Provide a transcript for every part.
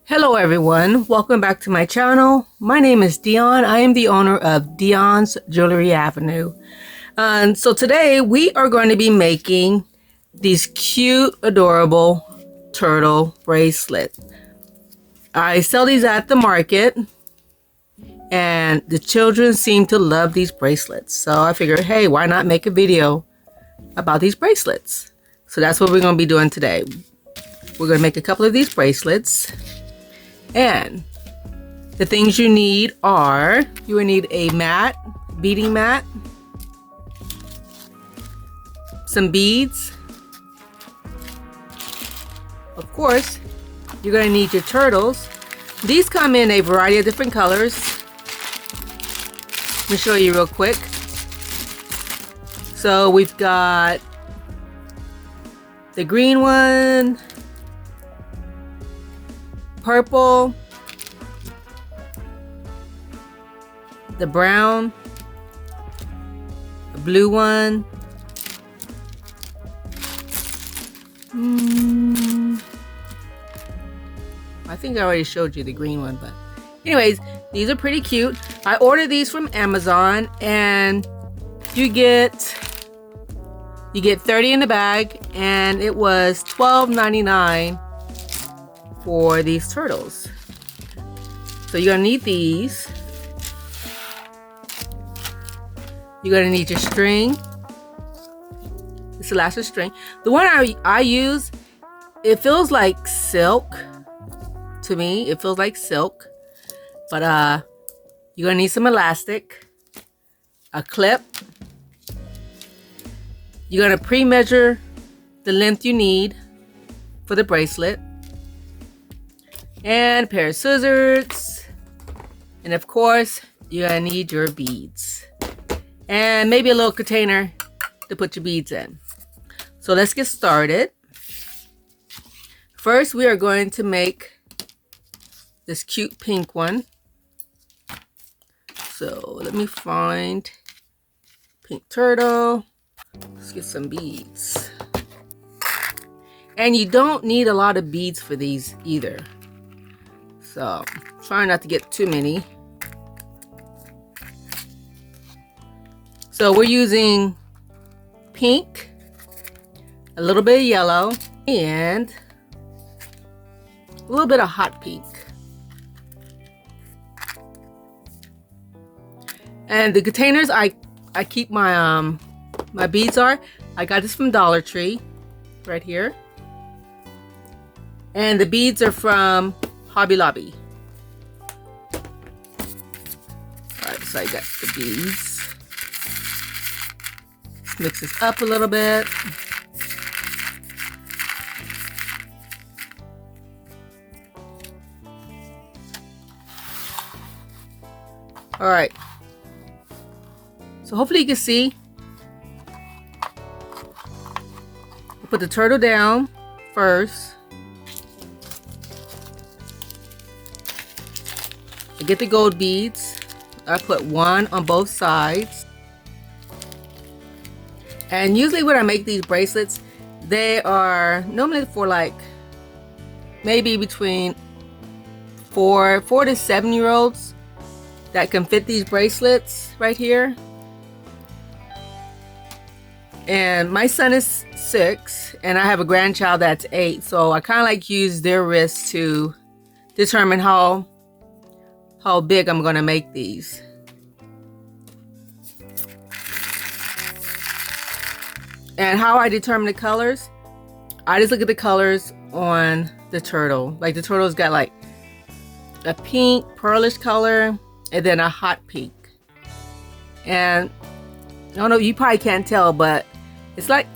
Hello everyone, welcome back to my channel. My name is Dionne. I am the owner of Dionne's Jewelry Avenue. And so today we are going to be making these cute, adorable turtle bracelets. I sell these at the market and the children seem to love these bracelets. So I figured, hey, why not make a video about these bracelets? So that's what we're going to be doing today. We're going to make a couple of these bracelets. And the things you need are, you will need a mat, beading mat, some beads. Of course, you're going to need your turtles. These come in a variety of different colors. Let me show you real quick. So we've got the green one, purple, the brown, the blue one, I think I already showed you the green one, but anyways, these are pretty cute. I ordered these from Amazon and you get 30 in the bag and it was $12.99 for these turtles. So you're gonna need these. You're gonna need your string. It's elastic string. The one I use, it feels like silk to me. It feels like silk. But you're gonna need some elastic, a clip. You're gonna pre-measure the length you need for the bracelet. And a pair of scissors, and of course you're gonna need your beads and maybe a little container to put your beads in. So let's get started. First we are going to make this cute pink one. So let me find pink turtle. Let's get some beads. And you don't need a lot of beads for these either. So, try not to get too many. So we're using pink, a little bit of yellow, and a little bit of hot pink. And the containers I keep my my beads are, I got this from Dollar Tree, right here. And the beads are from Hobby Lobby. Alright, so I got the beads. Mix this up a little bit. Alright. So hopefully you can see. I'll put the turtle down first. I get the gold beads. I put one on both sides. And usually when I make these bracelets, they are normally for like maybe between 4 to 7 year olds that can fit these bracelets right here. And my son is 6 and I have a grandchild that's 8, so I kind of like use their wrists to determine how big I'm gonna make these. And how I determine the colors, I just look at the colors on the turtle. Like the turtle's got like a pink pearlish color and then a hot pink. And I don't know, you probably can't tell, but it's like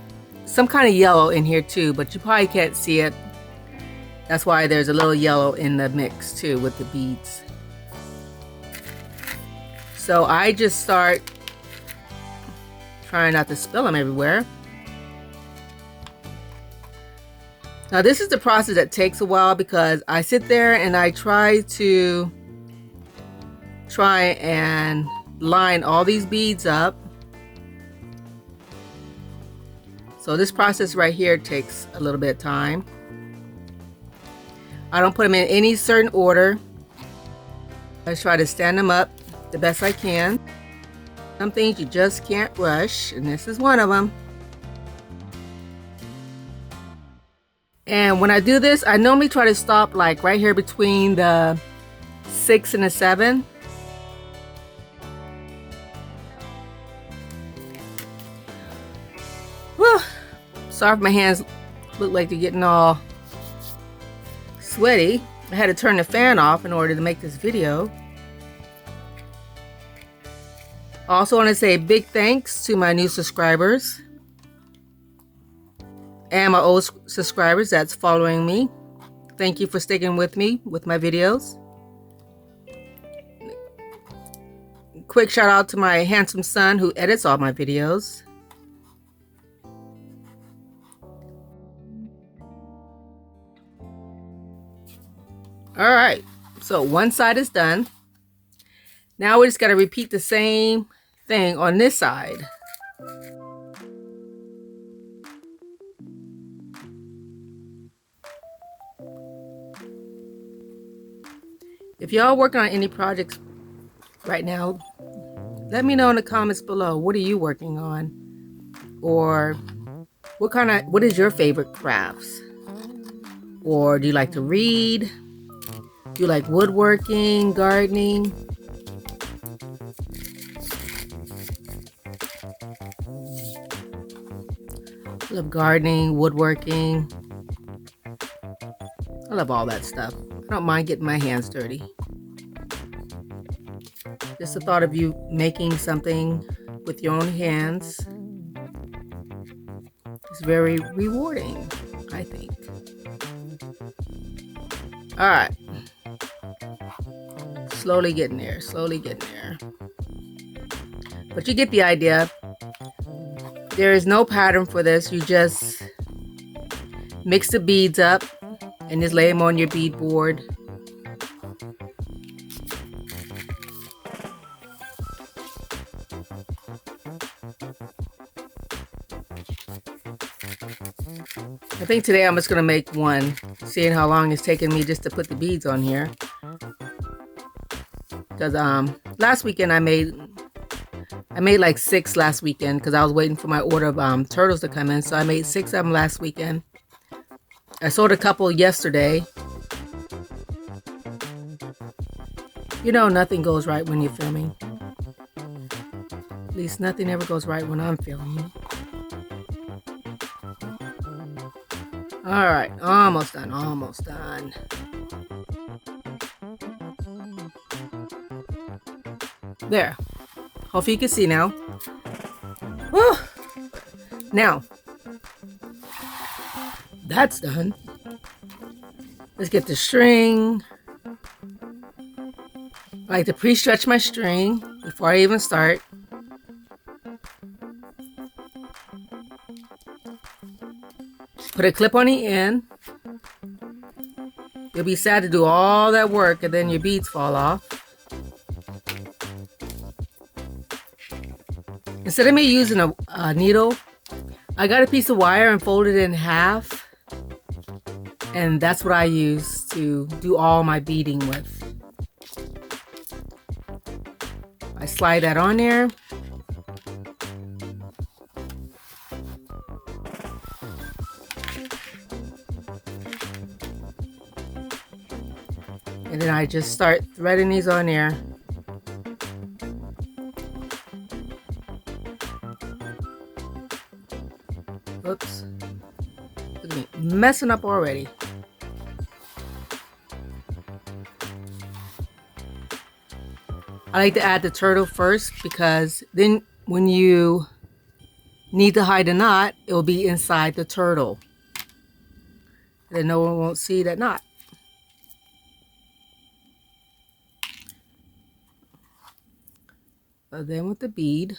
some kind of yellow in here too, but you probably can't see it. That's why there's a little yellow in the mix too with the beads. So I just start trying not to spill them everywhere. Now this is the process that takes a while because I sit there and I try and line all these beads up. So this process right here takes a little bit of time. I don't put them in any certain order. I try to stand them up the best I can. Some things you just can't rush, and this is one of them. And when I do this, I normally try to stop like right here between the 6 and the 7. Whew. Sorry if my hands look like they're getting all sweaty. I had to turn the fan off in order to make this video. I also want to say a big thanks to my new subscribers and my old subscribers that's following me. Thank you for sticking with me with my videos. Quick shout out to my handsome son who edits all my videos. Alright, so one side is done. Now we just got to repeat the same thing on this side. If y'all working on any projects right now, let me know in the comments below. What are you working on? Or what is your favorite crafts? Or do you like to read? Do you like woodworking, gardening? I love gardening, woodworking. I love all that stuff. I don't mind getting my hands dirty. Just the thought of you making something with your own hands is very rewarding, I think. All right. Slowly getting there, slowly getting there. But you get the idea. There is no pattern for this. You just mix the beads up and just lay them on your bead board. I think today I'm just going to make one, seeing how long it's taken me just to put the beads on here. Because last weekend I made like 6 last weekend because I was waiting for my order of turtles to come in. So I made 6 of them last weekend. I sold a couple yesterday. You know, nothing goes right when you're filming. At least nothing ever goes right when I'm filming. Alright, almost done, almost done. There. Hopefully you can see now. Woo! Now, that's done. Let's get the string. I like to pre-stretch my string before I even start. Put a clip on the end. You'll be sad to do all that work and then your beads fall off. Instead of me using a needle, I got a piece of wire and folded it in half. And that's what I use to do all my beading with. I slide that on there. And then I just start threading these on there. Oops. Look at me messing up already. I like to add the turtle first because then when you need to hide a knot, it will be inside the turtle. And then no one won't see that knot. But then with the bead,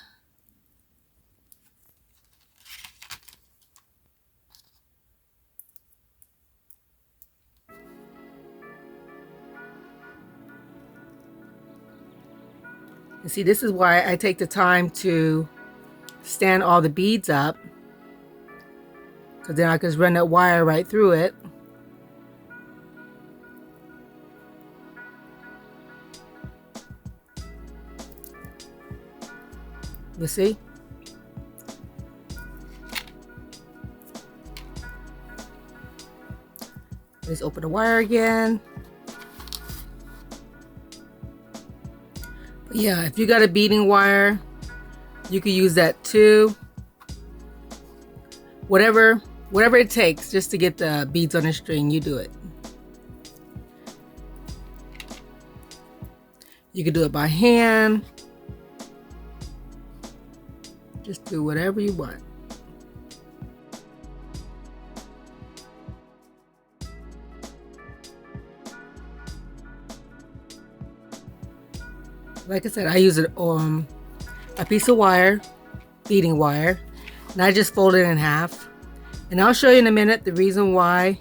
and see, this is why I take the time to stand all the beads up, because then I can just run that wire right through it. You see? Let's open the wire again. Yeah, if you got a beading wire, you could use that too. Whatever it takes just to get the beads on the string, you do it. You could do it by hand. Just do whatever you want. Like I said, I use a piece of wire, beading wire, and I just fold it in half. And I'll show you in a minute the reason why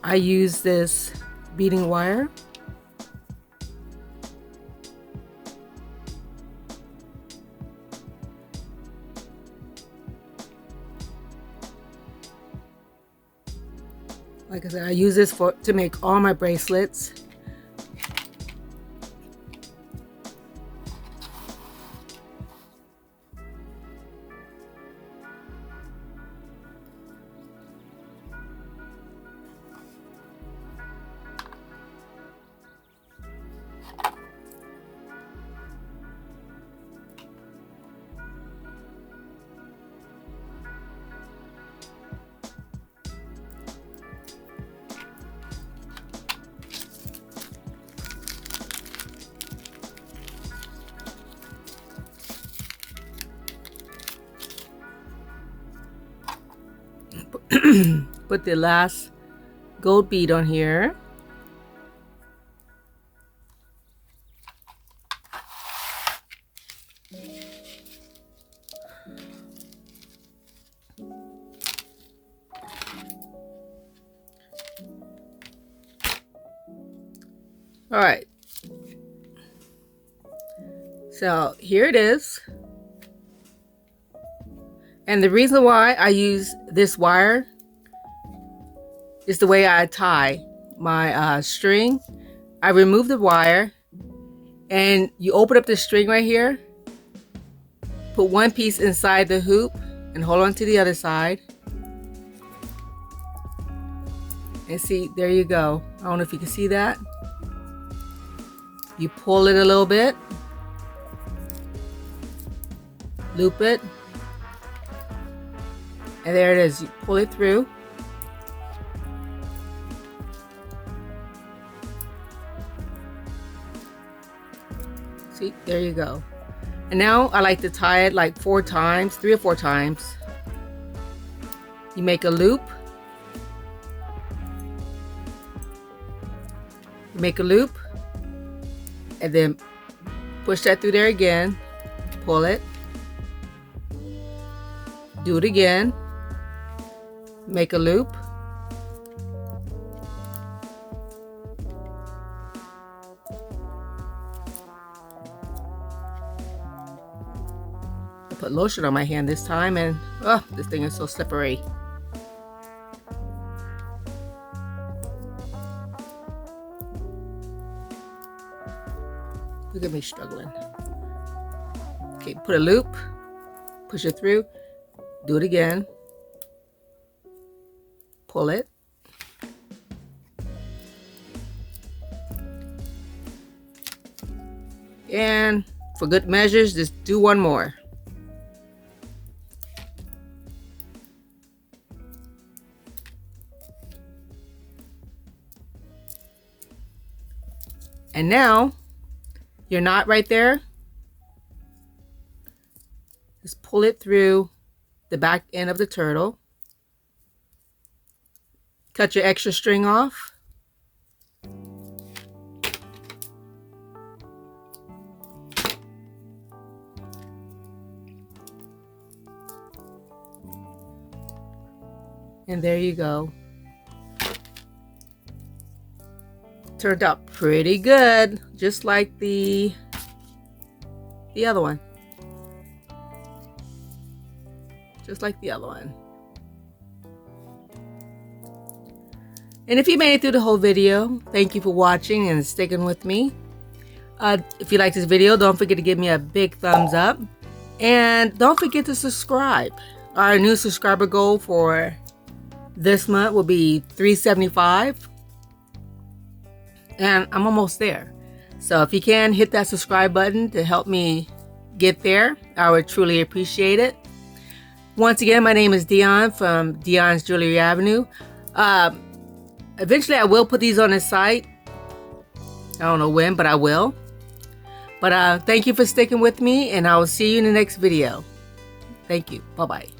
I use this beading wire. Like I said, I use this to make all my bracelets. Put the last gold bead on here. All right. So here it is. And the reason why I use this wire is the way I tie my string. I remove the wire and you open up the string right here. Put one piece inside the hoop and hold on to the other side. And see, there you go. I don't know if you can see that. You pull it a little bit. Loop it. And there it is. You pull it through. See, there you go. And now I like to tie it like 4 times, 3 or 4 times. You make a loop. You make a loop. And then push that through there again. Pull it. Do it again. Make a loop. I put lotion on my hand this time and oh, this thing is so slippery. Look at me struggling. Okay, put a loop, push it through, do it again, pull it, and for good measures, just do one more. And now, your knot right there, just pull it through the back end of the turtle. Cut your extra string off. And there you go. Turned out pretty good, just like the other one. Just like the other one. And if you made it through the whole video, thank you for watching and sticking with me. If you like this video, don't forget to give me a big thumbs up. And don't forget to subscribe. Our new subscriber goal for this month will be 375. And I'm almost there. So if you can, hit that subscribe button to help me get there. I would truly appreciate it. Once again, my name is Dionne from Dionne's Jewelry Avenue. Eventually, I will put these on the site. I don't know when, but I will. But thank you for sticking with me, and I will see you in the next video. Thank you. Bye-bye.